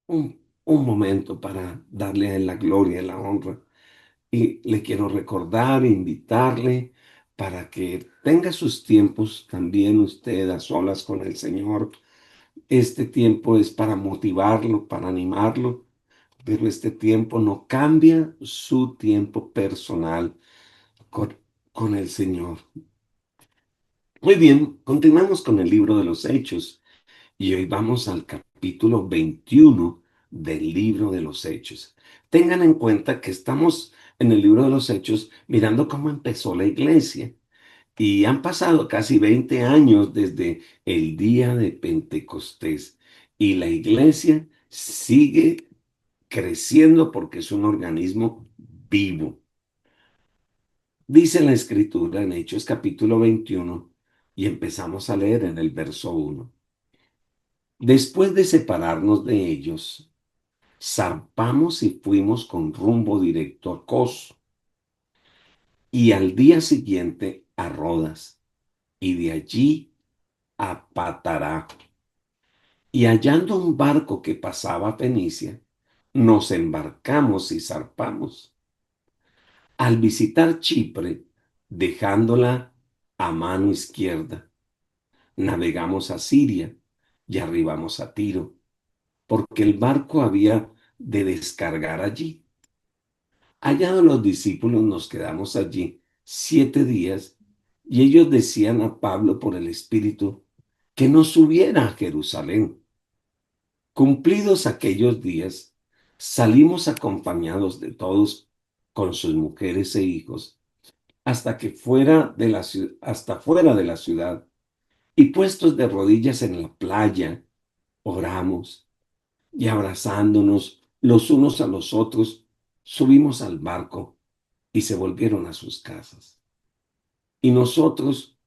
un momento para darle a él la gloria y la honra. Y le quiero recordar, invitarle para que tenga sus tiempos también usted a solas con el Señor. Este tiempo es para motivarlo, para animarlo, pero este tiempo no cambia su tiempo personal con, con el Señor. Muy bien, continuamos con el libro de los Hechos y hoy vamos al capítulo 21 del libro de los Hechos. Tengan en cuenta que estamos en el libro de los Hechos mirando cómo empezó la iglesia y han pasado casi 20 años desde el día de Pentecostés y la iglesia sigue creciendo porque es un organismo vivo. Dice la escritura en Hechos capítulo 21 y empezamos a leer en el verso 1. Después de separarnos de ellos, zarpamos y fuimos con rumbo directo a Cos y al día siguiente a Rodas y de allí a Patará. Y hallando un barco que pasaba a Fenicia, nos embarcamos y zarpamos. Al visitar Chipre, dejándola a mano izquierda, navegamos a Siria y arribamos a Tiro, porque el barco había de descargar allí. Hallados los discípulos, nos quedamos allí 7 días y ellos decían a Pablo por el Espíritu que no subiera a Jerusalén. Cumplidos aquellos días, salimos acompañados de todos con sus mujeres e hijos hasta fuera de la ciudad y puestos de rodillas en la playa, oramos y abrazándonos los unos a los otros, subimos al barco y se volvieron a sus casas. Y nosotros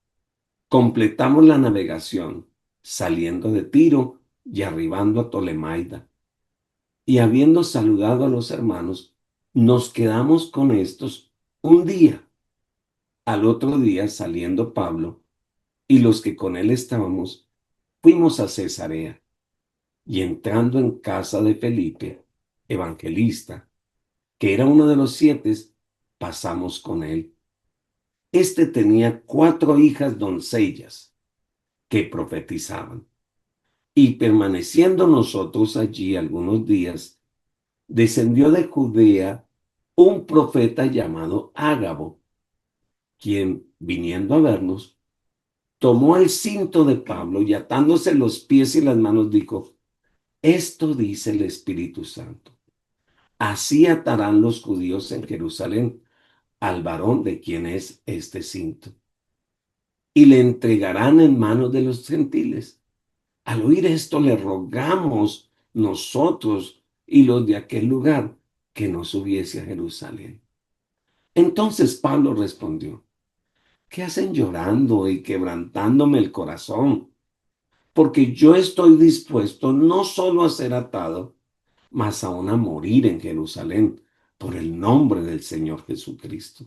completamos la navegación saliendo de Tiro y arribando a Tolemaida. Y habiendo saludado a los hermanos, nos quedamos con estos un día. Al otro día, saliendo Pablo y los que con él estábamos, fuimos a Cesarea y entrando en casa de Felipe, evangelista, que era uno de los 7, pasamos con él. Este tenía 4 hijas doncellas que profetizaban. Y permaneciendo nosotros allí algunos días, descendió de Judea un profeta llamado Ágabo, quien, viniendo a vernos, tomó el cinto de Pablo y atándose los pies y las manos, dijo: Esto dice el Espíritu Santo. Así atarán los judíos en Jerusalén al varón de quien es este cinto, y le entregarán en manos de los gentiles. Al oír esto, le rogamos nosotros y los de aquel lugar que no subiese a Jerusalén. Entonces Pablo respondió: ¿Qué hacen llorando y quebrantándome el corazón? Porque yo estoy dispuesto no solo a ser atado, mas aún a morir en Jerusalén por el nombre del Señor Jesucristo.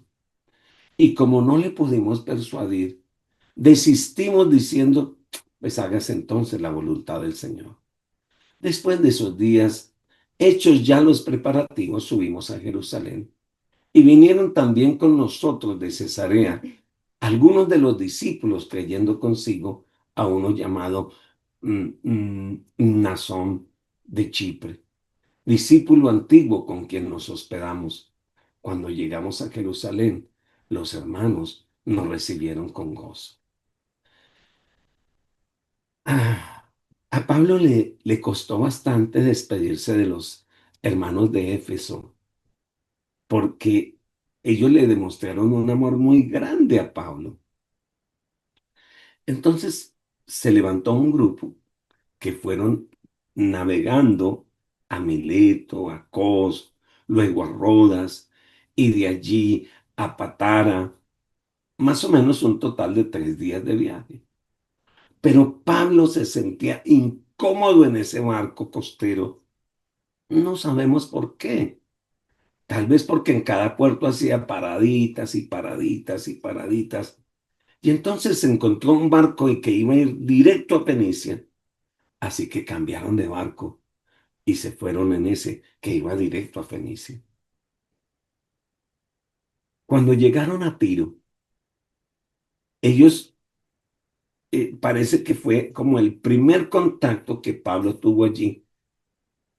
Y como no le pudimos persuadir, desistimos diciendo: pues hágase entonces la voluntad del Señor. Después de esos días, hechos ya los preparativos, subimos a Jerusalén. Y vinieron también con nosotros de Cesarea algunos de los discípulos, trayendo consigo a uno llamado Mnasón de Chipre, discípulo antiguo con quien nos hospedamos. Cuando llegamos a Jerusalén, los hermanos nos recibieron con gozo. Ah, a Pablo le costó bastante despedirse de los hermanos de Éfeso, porque ellos le demostraron un amor muy grande a Pablo. Entonces se levantó un grupo que fueron navegando a Mileto, a Cos, luego a Rodas y de allí a Patara, más o menos un total de 3 días de viaje. Pero Pablo se sentía incómodo en ese barco costero. No sabemos por qué. Tal vez porque en cada puerto hacía paraditas y paraditas y paraditas. Y entonces se encontró un barco y que iba a ir directo a Fenicia. Así que cambiaron de barco y se fueron en ese que iba directo a Fenicia. Cuando llegaron a Tiro, ellos parece que fue como el primer contacto que Pablo tuvo allí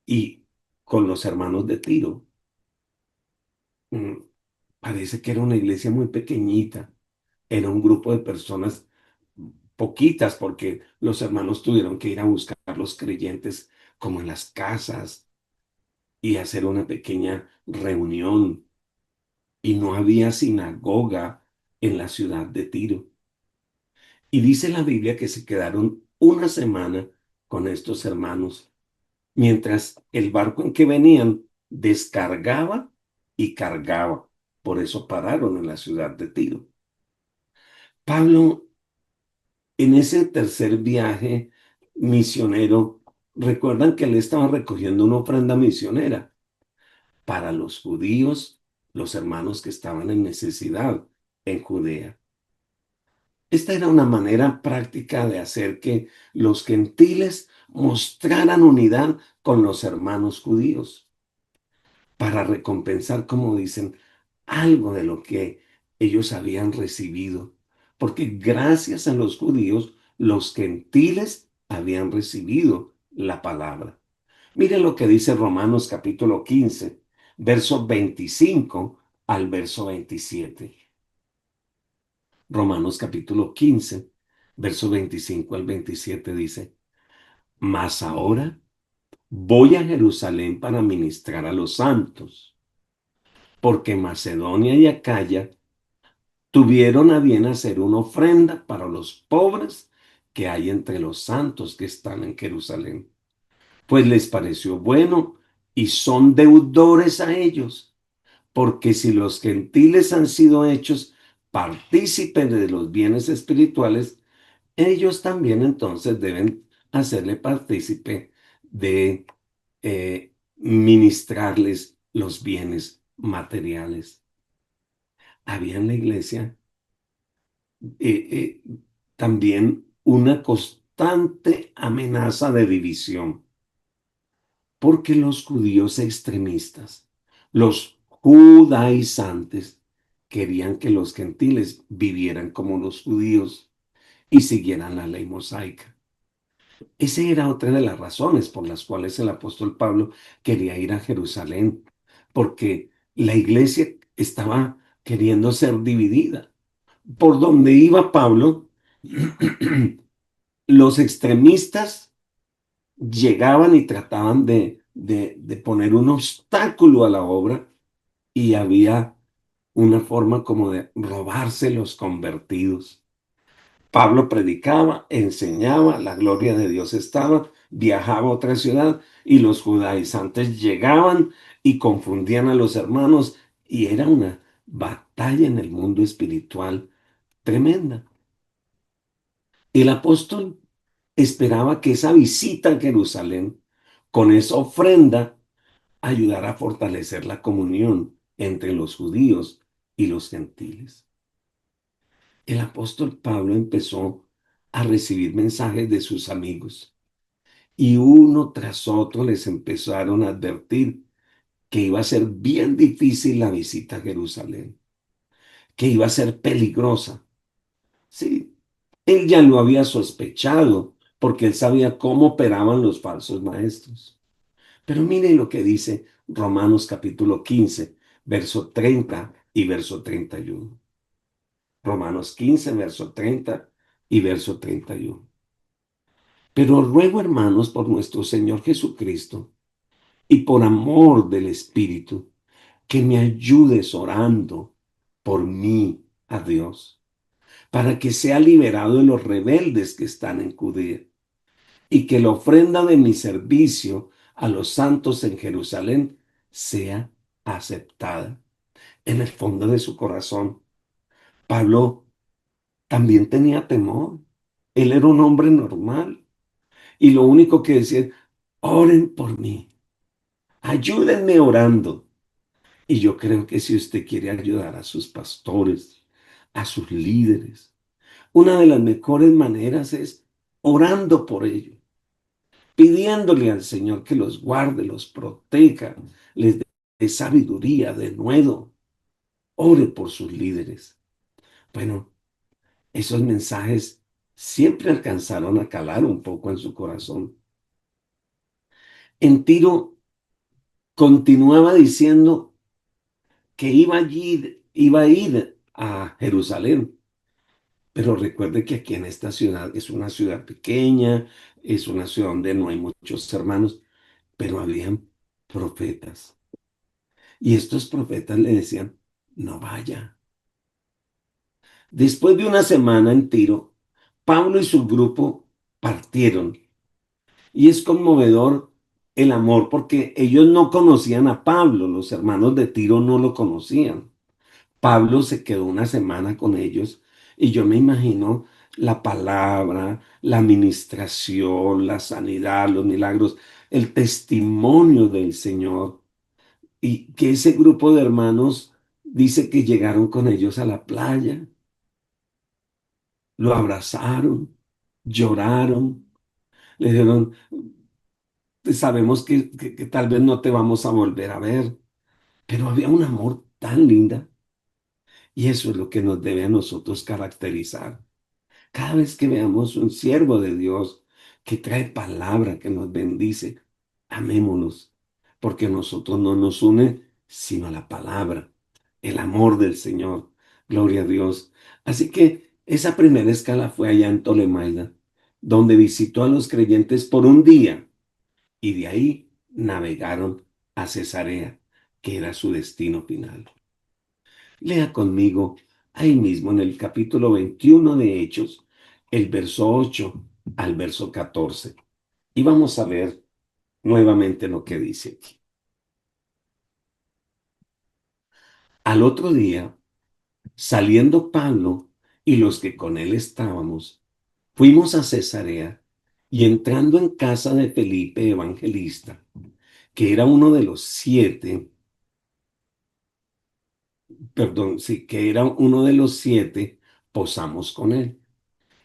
y con los hermanos de Tiro. Mm, Parece que era una iglesia muy pequeñita, era un grupo de personas poquitas porque los hermanos tuvieron que ir a buscar los creyentes como en las casas y hacer una pequeña reunión y no había sinagoga en la ciudad de Tiro. Y dice la Biblia que se quedaron una semana con estos hermanos, mientras el barco en que venían descargaba y cargaba. Por eso pararon en la ciudad de Tiro. Pablo, en ese tercer viaje misionero, recuerdan que él estaba recogiendo una ofrenda misionera para los judíos, los hermanos que estaban en necesidad en Judea. Esta era una manera práctica de hacer que los gentiles mostraran unidad con los hermanos judíos para recompensar, como dicen, algo de lo que ellos habían recibido. Porque gracias a los judíos, los gentiles habían recibido la palabra. Miren lo que dice Romanos capítulo 15, verso 25 al verso 27. Romanos capítulo 15, verso 25 al 27 dice, mas ahora voy a Jerusalén para ministrar a los santos, porque Macedonia y Acaya tuvieron a bien hacer una ofrenda para los pobres que hay entre los santos que están en Jerusalén. Pues les pareció bueno y son deudores a ellos, porque si los gentiles han sido hechos partícipes de los bienes espirituales, ellos también entonces deben hacerle partícipe de ministrarles los bienes materiales. Había en la iglesia eh, eh, también una constante amenaza de división, porque los judíos extremistas, los judaizantes, querían que los gentiles vivieran como los judíos y siguieran la ley mosaica. Esa era otra de las razones por las cuales el apóstol Pablo quería ir a Jerusalén, porque la iglesia estaba queriendo ser dividida. Por donde iba Pablo, los extremistas llegaban y trataban de poner un obstáculo a la obra y había una forma como de robarse los convertidos. Pablo predicaba, enseñaba, la gloria de Dios estaba, viajaba a otra ciudad y los judaizantes llegaban y confundían a los hermanos y era una batalla en el mundo espiritual tremenda. El apóstol esperaba que esa visita a Jerusalén, con esa ofrenda, ayudara a fortalecer la comunión entre los judíos y los gentiles. El apóstol Pablo empezó a recibir mensajes de sus amigos y uno tras otro les empezaron a advertir que iba a ser bien difícil la visita a Jerusalén, que iba a ser peligrosa. Sí, él ya lo había sospechado porque él sabía cómo operaban los falsos maestros. Pero mire lo que dice Romanos capítulo 15, verso 30 y verso 31. Romanos 15, verso 30 y verso 31. Pero ruego, hermanos, por nuestro Señor Jesucristo y por amor del Espíritu, que me ayudes orando por mí a Dios, para que sea liberado de los rebeldes que están en Judea, y que la ofrenda de mi servicio a los santos en Jerusalén sea aceptada. En el fondo de su corazón, Pablo también tenía temor. Él era un hombre normal y lo único que decía es, oren por mí, ayúdenme orando. Y yo creo que si usted quiere ayudar a sus pastores, a sus líderes, una de las mejores maneras es orando por ellos. pidiéndole al Señor que los guarde, los proteja, les dé sabiduría, de nuevo. Ore por sus líderes. Bueno, esos mensajes siempre alcanzaron a calar un poco en su corazón. En Tiro continuaba diciendo que iba a ir a Jerusalén. Pero recuerde que aquí en esta ciudad es una ciudad pequeña, es una ciudad donde no hay muchos hermanos, pero habían profetas. Y estos profetas le decían, no vaya. Después de una semana en Tiro, Pablo y su grupo partieron. Y es conmovedor el amor porque ellos no conocían a Pablo, los hermanos de Tiro no lo conocían. Pablo se quedó una semana con ellos y yo me imagino la palabra, la administración, la sanidad, los milagros, el testimonio del Señor y que ese grupo de hermanos dice que llegaron con ellos a la playa, lo abrazaron, lloraron, le dijeron, sabemos que tal vez no te vamos a volver a ver, pero había un amor tan linda y eso es lo que nos debe a nosotros caracterizar. Cada vez que veamos un siervo de Dios que trae palabra, que nos bendice, amémonos, porque a nosotros no nos une sino la palabra, el amor del Señor. Gloria a Dios. Así que esa primera escala fue allá en Tolemaida, donde visitó a los creyentes por un día y de ahí navegaron a Cesarea, que era su destino final. Lea conmigo ahí mismo en el capítulo 21 de Hechos, el verso 8 al verso 14. Y vamos a ver nuevamente lo que dice aquí. Al otro día, saliendo Pablo y los que con él estábamos, fuimos a Cesarea y entrando en casa de Felipe Evangelista, que era uno de los siete, perdón, sí, que era uno de los siete, posamos con él.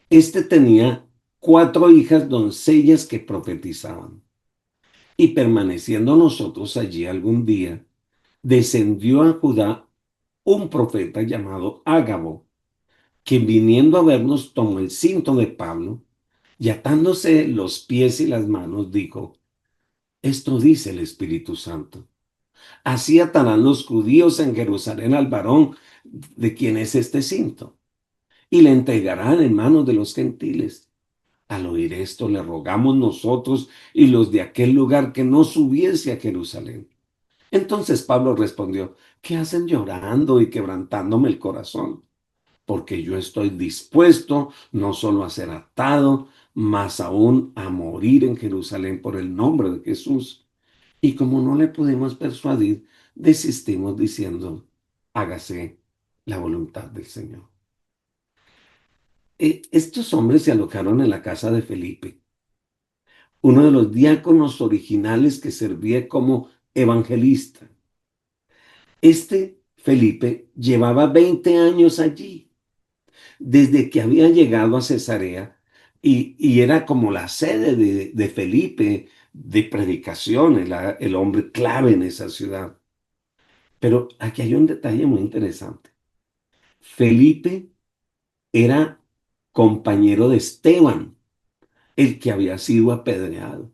Este tenía cuatro hijas doncellas que profetizaban. Y permaneciendo nosotros allí algún día, descendió a Judá un profeta llamado Ágabo, que viniendo a vernos tomó el cinto de Pablo y atándose los pies y las manos dijo, esto dice el Espíritu Santo. Así atarán los judíos en Jerusalén al varón de quien es este cinto y le entregarán en manos de los gentiles. Al oír esto, le rogamos nosotros y los de aquel lugar que no subiese a Jerusalén. Entonces Pablo respondió, ¿qué hacen llorando y quebrantándome el corazón? Porque yo estoy dispuesto no solo a ser atado, mas aún a morir en Jerusalén por el nombre de Jesús. Y como no le pudimos persuadir, desistimos diciendo, hágase la voluntad del Señor. Estos hombres se alojaron en la casa de Felipe, uno de los diáconos originales que servía como evangelista. Este Felipe llevaba 20 años allí, desde que había llegado a Cesarea y era como la sede de Felipe de predicación, el hombre clave en esa ciudad. Pero aquí hay un detalle muy interesante. Felipe era compañero de Esteban, el que había sido apedreado.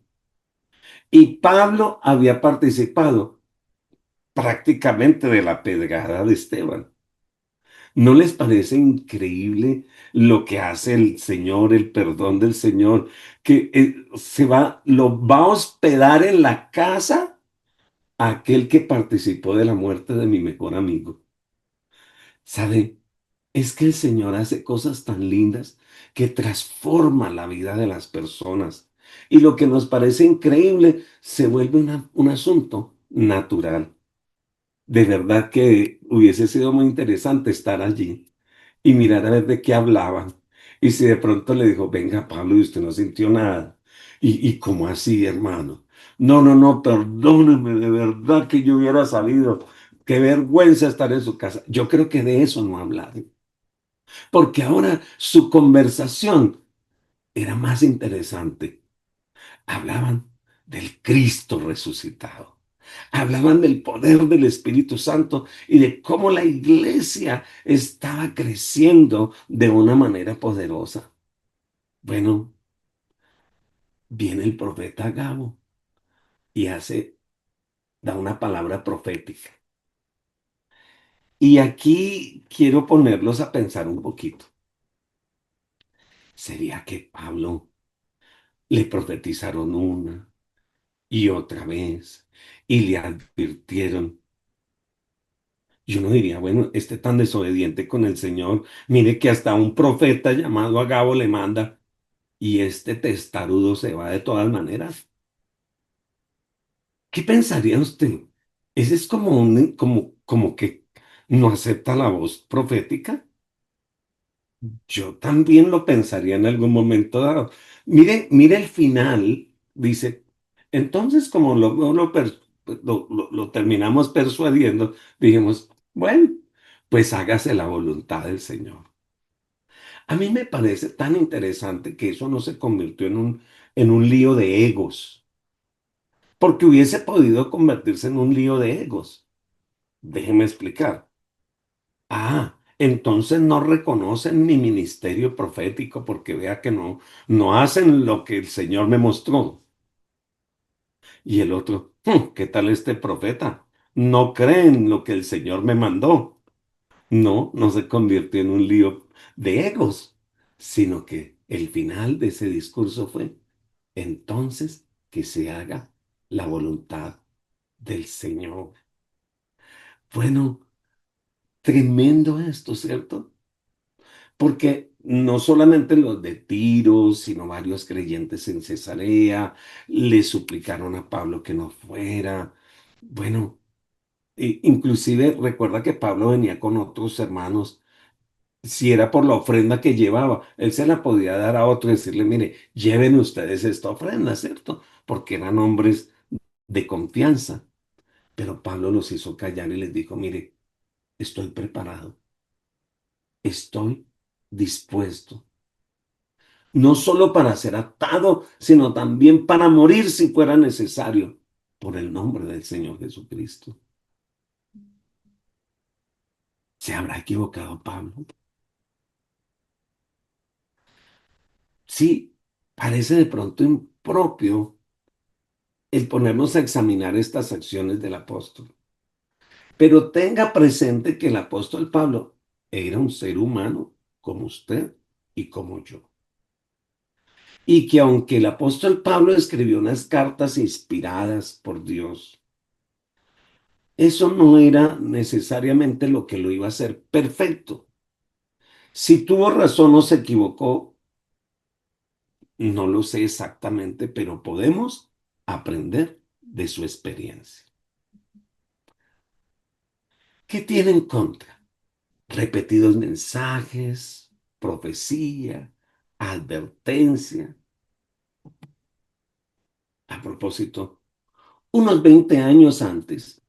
Y Pablo había participado prácticamente de la pedrada de Esteban. ¿No les parece increíble lo que hace el Señor, el perdón del Señor, que lo va a hospedar en la casa a aquel que participó de la muerte de mi mejor amigo? ¿Sabe? Es que el Señor hace cosas tan lindas que transforma la vida de las personas. Y lo que nos parece increíble se vuelve un asunto natural. De verdad que hubiese sido muy interesante estar allí y mirar a ver de qué hablaban. Y si de pronto le dijo, venga Pablo, y usted no sintió nada. Y cómo así, hermano. No, no, no, perdóneme, de verdad que yo hubiera salido. Qué vergüenza estar en su casa. Yo creo que de eso no hablaron. Porque ahora su conversación era más interesante. Hablaban del Cristo resucitado. Hablaban del poder del Espíritu Santo y de cómo la iglesia estaba creciendo de una manera poderosa. Bueno, viene el profeta Gabo y da una palabra profética. Y aquí quiero ponerlos a pensar un poquito. ¿Sería que Pablo le profetizaron una y otra vez y le advirtieron? Y uno diría, bueno, este tan desobediente con el Señor, mire que hasta un profeta llamado Agabo le manda y este testarudo se va de todas maneras. ¿Qué pensaría usted? ¿Ese es como como que no acepta la voz profética? Yo también lo pensaría en algún momento dado. Mire el final, dice, entonces como lo terminamos persuadiendo, dijimos, bueno, pues hágase la voluntad del Señor. A mí me parece tan interesante que eso no se convirtió en un lío de egos, porque hubiese podido convertirse en un lío de egos. Déjeme explicar. Entonces no reconocen mi ministerio profético porque vea que no hacen lo que el Señor me mostró. Y el otro, ¿qué tal este profeta? No creen lo que el Señor me mandó. No, no se convirtió en un lío de egos, sino que el final de ese discurso fue, entonces que se haga la voluntad del Señor. Bueno, tremendo esto, ¿cierto? Porque no solamente los de Tiro, sino varios creyentes en Cesarea le suplicaron a Pablo que no fuera. Bueno, inclusive recuerda que Pablo venía con otros hermanos. Si era por la ofrenda que llevaba, él se la podía dar a otro y decirle, mire, lleven ustedes esta ofrenda, ¿cierto? Porque eran hombres de confianza. Pero Pablo los hizo callar y les dijo, mire, estoy preparado, estoy dispuesto no solo para ser atado, sino también para morir si fuera necesario, por el nombre del Señor Jesucristo. ¿Se habrá equivocado Pablo? Sí, parece de pronto impropio el ponernos a examinar estas acciones del apóstol. Pero tenga presente que el apóstol Pablo era un ser humano como usted y como yo. Y que aunque el apóstol Pablo escribió unas cartas inspiradas por Dios, eso no era necesariamente lo que lo iba a hacer perfecto. Si tuvo razón o se equivocó, no lo sé exactamente, pero podemos aprender de su experiencia. ¿Qué tiene en contra? Repetidos mensajes, profecía, advertencia. A propósito, unos 20 años antes,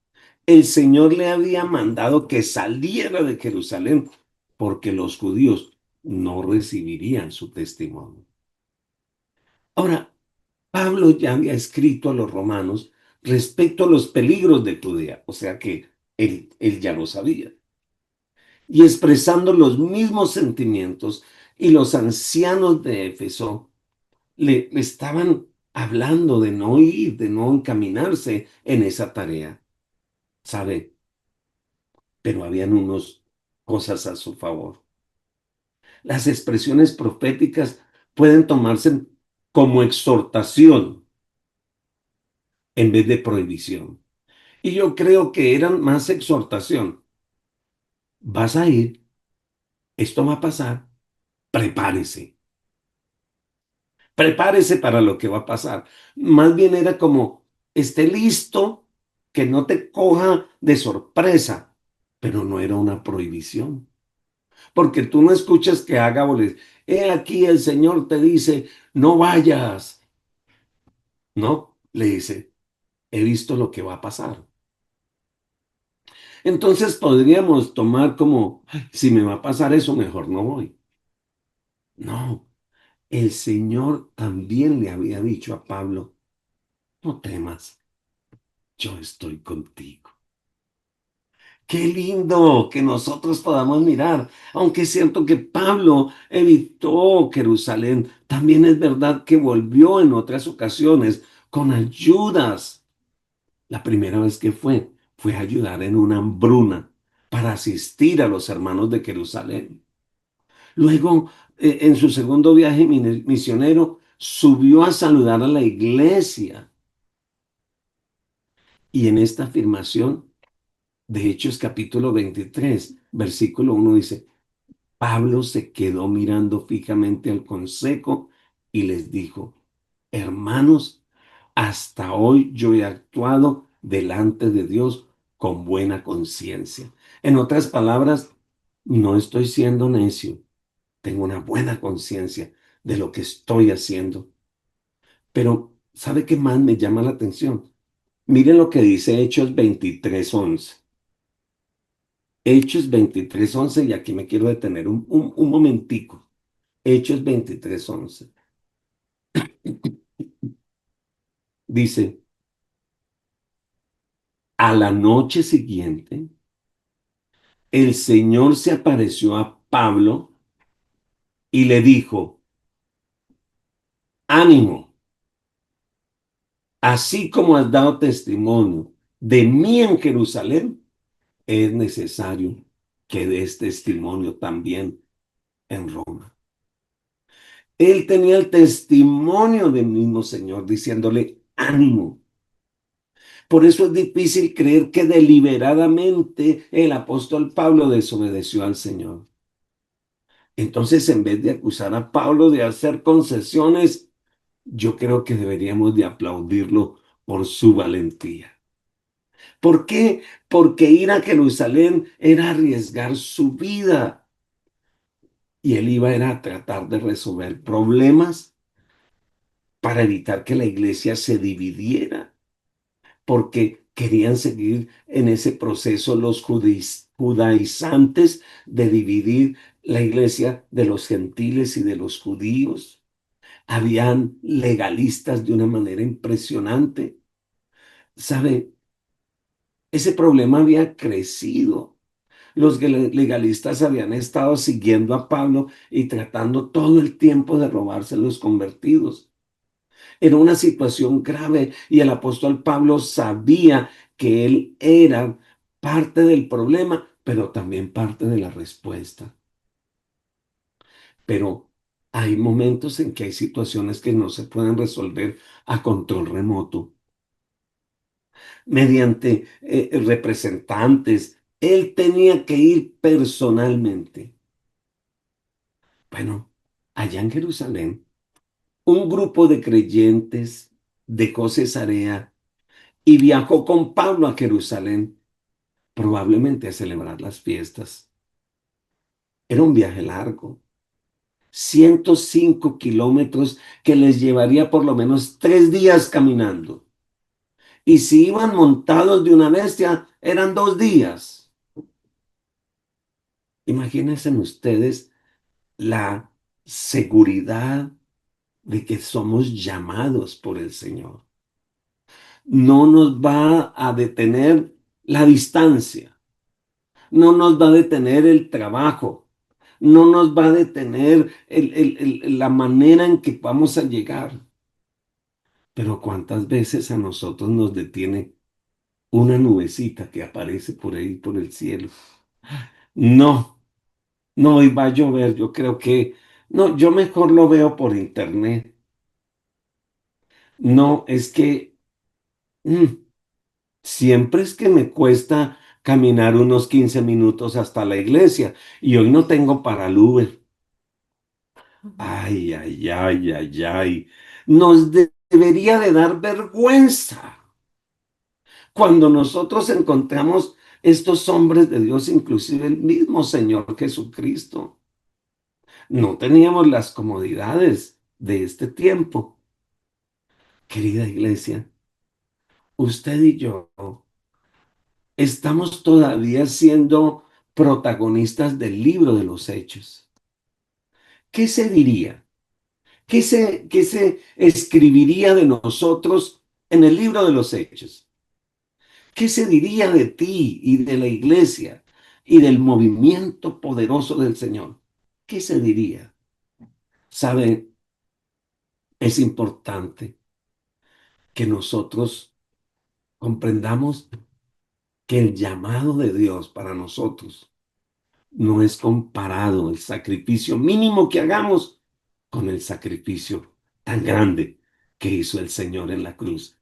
el Señor le había mandado que saliera de Jerusalén porque los judíos no recibirían su testimonio. Ahora, Pablo ya había escrito a los romanos respecto a los peligros de Judea, o sea que él ya lo sabía, y expresando los mismos sentimientos, y los ancianos de Éfeso le estaban hablando de no ir, de no encaminarse en esa tarea, ¿sabe? Pero habían unas cosas a su favor. Las expresiones proféticas pueden tomarse como exhortación en vez de prohibición. Y yo creo que eran más exhortación. Vas a ir, esto va a pasar, prepárese. Prepárese para lo que va a pasar. Más bien era como, esté listo, que no te coja de sorpresa, pero no era una prohibición. Porque tú no escuchas que haga boles. He aquí el Señor te dice, no vayas. No, le dice, he visto lo que va a pasar. Entonces podríamos tomar como, "Ay, si me va a pasar eso, mejor no voy". No, el Señor también le había dicho a Pablo, no temas, yo estoy contigo. Qué lindo que nosotros podamos mirar, aunque es cierto que Pablo evitó Jerusalén, también es verdad que volvió en otras ocasiones con ayudas. La primera vez que fue a ayudar en una hambruna para asistir a los hermanos de Jerusalén. Luego, en su segundo viaje misionero, subió a saludar a la iglesia. Y en esta afirmación de Hechos capítulo 23, versículo 1 dice, Pablo se quedó mirando fijamente al consejo y les dijo, hermanos, hasta hoy yo he actuado delante de Dios con buena conciencia. En otras palabras, no estoy siendo necio, tengo una buena conciencia de lo que estoy haciendo. Pero, ¿sabe qué más me llama la atención? Miren lo que dice Hechos 23:11. Hechos 23:11, y aquí me quiero detener un momentico. Hechos 23:11. Dice, a la noche siguiente, el Señor se apareció a Pablo y le dijo, ánimo, así como has dado testimonio de mí en Jerusalén, es necesario que des testimonio también en Roma. Él tenía el testimonio del mismo Señor diciéndole, ánimo. Por eso es difícil creer que deliberadamente el apóstol Pablo desobedeció al Señor. Entonces, en vez de acusar a Pablo de hacer concesiones, yo creo que deberíamos de aplaudirlo por su valentía. ¿Por qué? Porque ir a Jerusalén era arriesgar su vida y él iba era a tratar de resolver problemas para evitar que la iglesia se dividiera, porque querían seguir en ese proceso los judaizantes de dividir la iglesia de los gentiles y de los judíos. Habían legalistas de una manera impresionante. ¿Sabe? Ese problema había crecido. Los legalistas habían estado siguiendo a Pablo y tratando todo el tiempo de robarse los convertidos. Era una situación grave y el apóstol Pablo sabía que él era parte del problema, pero también parte de la respuesta. Pero hay momentos en que hay situaciones que no se pueden resolver a control remoto, mediante representantes. Él tenía que ir personalmente. Bueno, allá en Jerusalén, un grupo de creyentes dejó Cesarea y viajó con Pablo a Jerusalén, probablemente a celebrar las fiestas. Era un viaje largo, 105 kilómetros que les llevaría por lo menos 3 días caminando. Y si iban montados de una bestia, eran 2 días. Imagínense ustedes la seguridad de que somos llamados por el Señor. No nos va a detener la distancia, no nos va a detener el trabajo, no nos va a detener la manera en que vamos a llegar. Pero ¿cuántas veces a nosotros nos detiene una nubecita que aparece por ahí, por el cielo? No, no, y va a llover, yo creo que, no, yo mejor lo veo por internet. No, es que mm, siempre es que me cuesta caminar unos 15 minutos hasta la iglesia y hoy no tengo para el Uber. Ay, ay, ay, ay, ay. Nos debería de dar vergüenza cuando nosotros encontramos estos hombres de Dios, inclusive el mismo Señor Jesucristo. No teníamos las comodidades de este tiempo. Querida iglesia, usted y yo estamos todavía siendo protagonistas del libro de los Hechos. ¿Qué se diría? qué se escribiría de nosotros en el libro de los Hechos? ¿Qué se diría de ti y de la iglesia y del movimiento poderoso del Señor? ¿Qué se diría? ¿Sabe? Es importante que nosotros comprendamos que el llamado de Dios para nosotros no es comparado el sacrificio mínimo que hagamos con el sacrificio tan grande que hizo el Señor en la cruz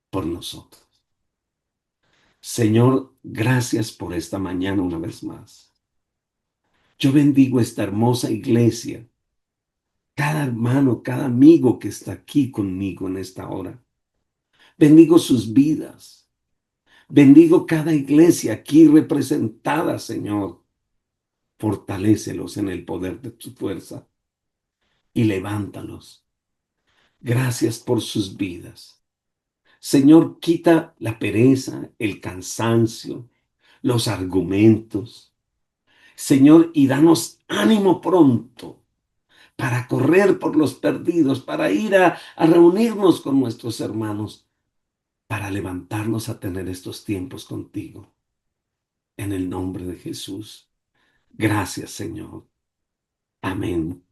por nosotros. Señor, gracias por esta mañana una vez más. Yo bendigo esta hermosa iglesia, cada hermano, cada amigo que está aquí conmigo en esta hora. Bendigo sus vidas. Bendigo cada iglesia aquí representada, Señor. Fortalécelos en el poder de tu fuerza y levántalos. Gracias por sus vidas. Señor, quita la pereza, el cansancio, los argumentos. Señor, y danos ánimo pronto para correr por los perdidos, para ir a reunirnos con nuestros hermanos, para levantarnos a tener estos tiempos contigo. En el nombre de Jesús. Gracias, Señor. Amén.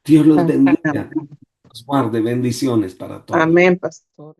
Dios los bendiga. Amén, Los guarde. Bendiciones para todos. amén, pastor.